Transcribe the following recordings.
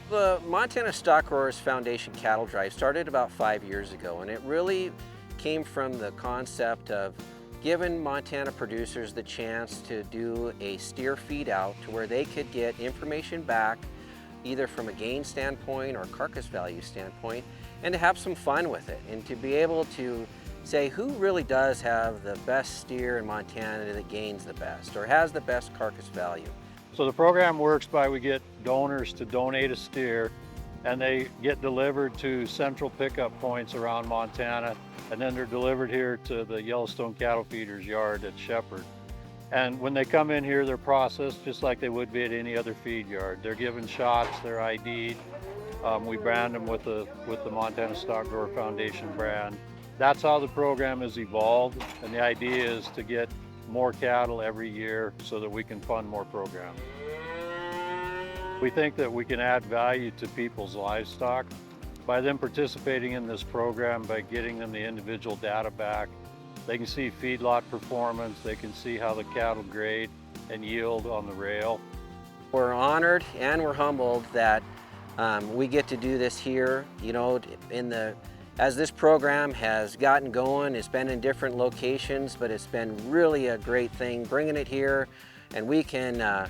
The Montana Stockgrowers Foundation cattle drive started about 5 years ago, and it really came from the concept of giving Montana producers the chance to do a steer feed out to where they could get information back either from a gain standpoint or carcass value standpoint, and to have some fun with it and to be able to say who really does have the best steer in Montana that gains the best or has the best carcass value. So the program works by we get donors to donate a steer, and they get delivered to central pickup points around Montana, and then they're delivered here to the Yellowstone Cattle Feeders yard at Shepherd. And when they come in here, they're processed just like they would be at any other feed yard. They're given shots, they're ID'd. We brand them with the Montana Stockgrower Foundation brand. That's how the program has evolved, and the idea is to get more cattle every year so that we can fund more programs. We think that we can add value to people's livestock by them participating in this program, by getting them the individual data back. They can see feedlot performance, they can see how the cattle grade and yield on the rail. We're honored and we're humbled that we get to do this here. You know, as this program has gotten going, it's been in different locations, but it's been really a great thing bringing it here, and we can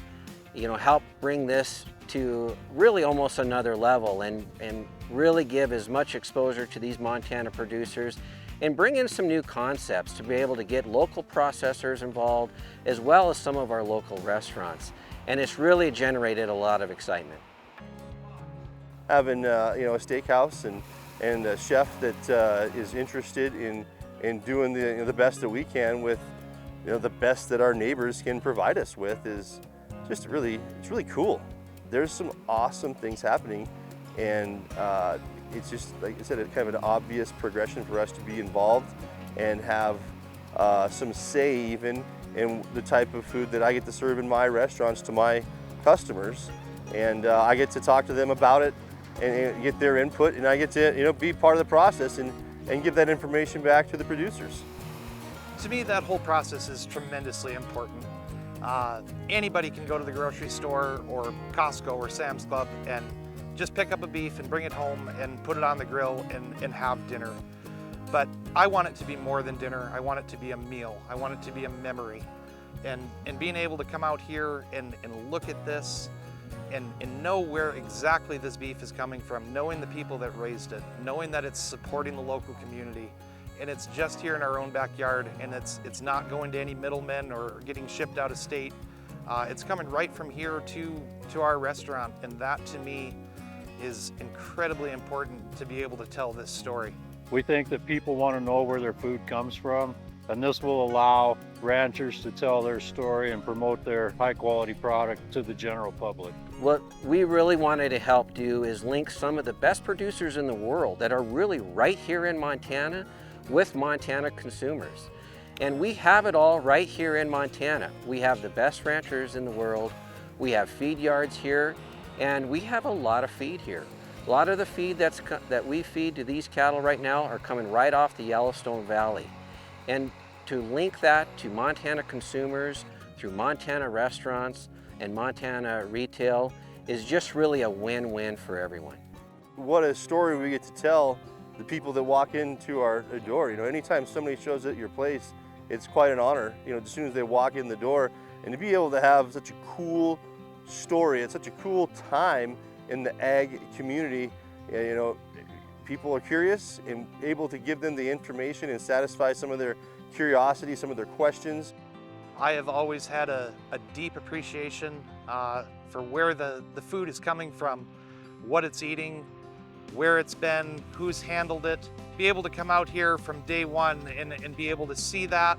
help bring this to really almost another level and really give as much exposure to these Montana producers and bring in some new concepts to be able to get local processors involved as well as some of our local restaurants. And it's really generated a lot of excitement. Having a steakhouse and a chef that is interested in doing the best that we can with the best that our neighbors can provide us with is just it's really cool. There's some awesome things happening, and it's just, like I said, it's kind of an obvious progression for us to be involved and have some say even in the type of food that I get to serve in my restaurants to my customers, and I get to talk to them about it and get their input, and I get to be part of the process and give that information back to the producers. To me, that whole process is tremendously important. Anybody can go to the grocery store or Costco or Sam's Club and just pick up a beef and bring it home and put it on the grill and have dinner. But I want it to be more than dinner. I want it to be a meal. I want it to be a memory. And being able to come out here and look at this and know where exactly this beef is coming from, knowing the people that raised it, knowing that it's supporting the local community, and it's just here in our own backyard, and it's not going to any middlemen or getting shipped out of state. It's coming right from here to our restaurant, and that to me is incredibly important to be able to tell this story. We think that people want to know where their food comes from, and this will allow ranchers to tell their story and promote their high quality product to the general public. What we really wanted to help do is link some of the best producers in the world that are really right here in Montana with Montana consumers. And we have it all right here in Montana. We have the best ranchers in the world, we have feed yards here, and we have a lot of feed here. A lot of the feed that we feed to these cattle right now are coming right off the Yellowstone Valley. And to link that to Montana consumers through Montana restaurants and Montana retail is just really a win-win for everyone. What a story we get to tell the people that walk into our door. Anytime somebody shows at your place, it's quite an honor, as soon as they walk in the door, and to be able to have such a cool story at such a cool time in the ag community. People are curious and able to give them the information and satisfy some of their curiosity, some of their questions. I have always had a deep appreciation for where the food is coming from, what it's eating, where it's been, who's handled it. Be able to come out here from day one and be able to see that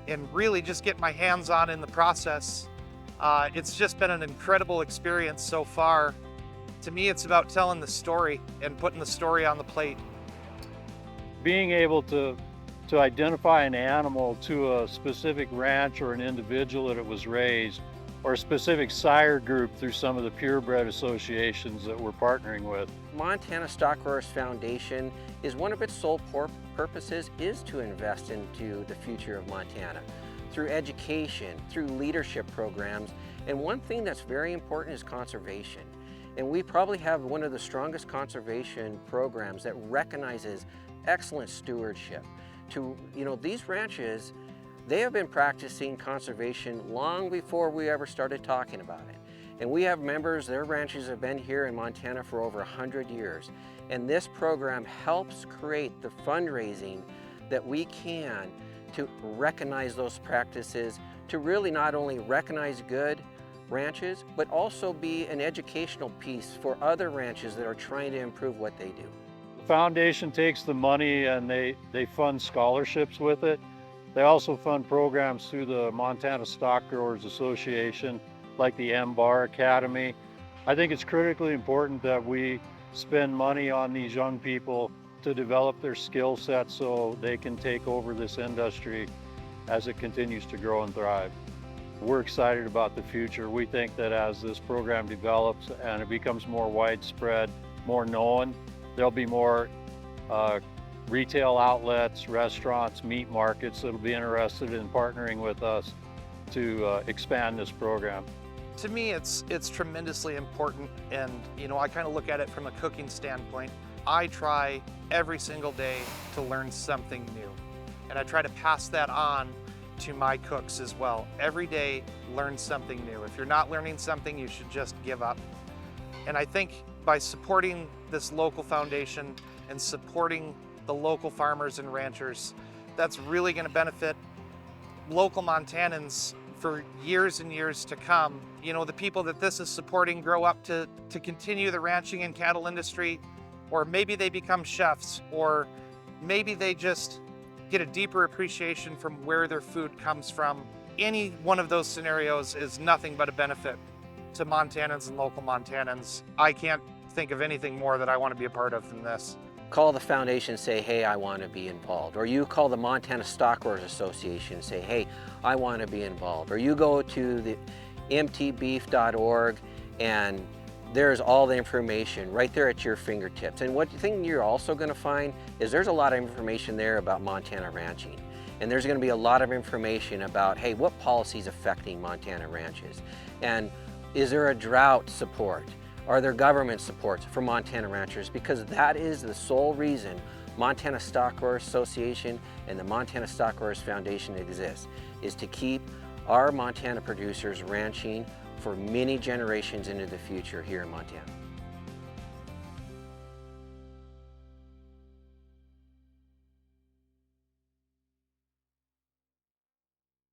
and really just get my hands on in the process. It's just been an incredible experience so far. To me, it's about telling the story and putting the story on the plate. Being able to identify an animal to a specific ranch or an individual that it was raised, or a specific sire group through some of the purebred associations that we're partnering with. Montana Stockgrowers Foundation is one of its sole purposes is to invest into the future of Montana through education, through leadership programs, and one thing that's very important is conservation. And we probably have one of the strongest conservation programs that recognizes excellent stewardship. These ranches, they have been practicing conservation long before we ever started talking about it. And we have members, their ranches have been here in Montana for over 100 years. And this program helps create the fundraising that we can to recognize those practices, to really not only recognize good ranches, but also be an educational piece for other ranches that are trying to improve what they do. The foundation takes the money and they fund scholarships with it. They also fund programs through the Montana Stockgrowers Association, like the MBAR Academy. I think it's critically important that we spend money on these young people to develop their skill set so they can take over this industry as it continues to grow and thrive. We're excited about the future. We think that as this program develops and it becomes more widespread, more known, there'll be more retail outlets, restaurants, meat markets that'll be interested in partnering with us to expand this program. To me, it's tremendously important, and I kind of look at it from a cooking standpoint. I try every single day to learn something new, and I try to pass that on to my cooks as well. Every day, learn something new. If you're not learning something, you should just give up. And I think by supporting this local foundation and supporting the local farmers and ranchers, that's really going to benefit local Montanans for years and years to come. The people that this is supporting grow up to continue the ranching and cattle industry, or maybe they become chefs, or maybe they just get a deeper appreciation from where their food comes from. Any one of those scenarios is nothing but a benefit to Montanans and local Montanans. I can't think of anything more that I want to be a part of than this. Call the foundation and say, hey, I want to be involved. Or you call the Montana Stockgrowers Association and say, hey, I want to be involved. Or you go to the mtbeef.org and there's all the information right there at your fingertips. And one thing you're also going to find is there's a lot of information there about Montana ranching. And there's going to be a lot of information about, hey, what policy is affecting Montana ranches? And is there a drought support? Are there government supports for Montana ranchers? Because that is the sole reason Montana Stockgrowers Association and the Montana Stockgrowers Foundation exists, is to keep our Montana producers ranching for many generations into the future here in Montana.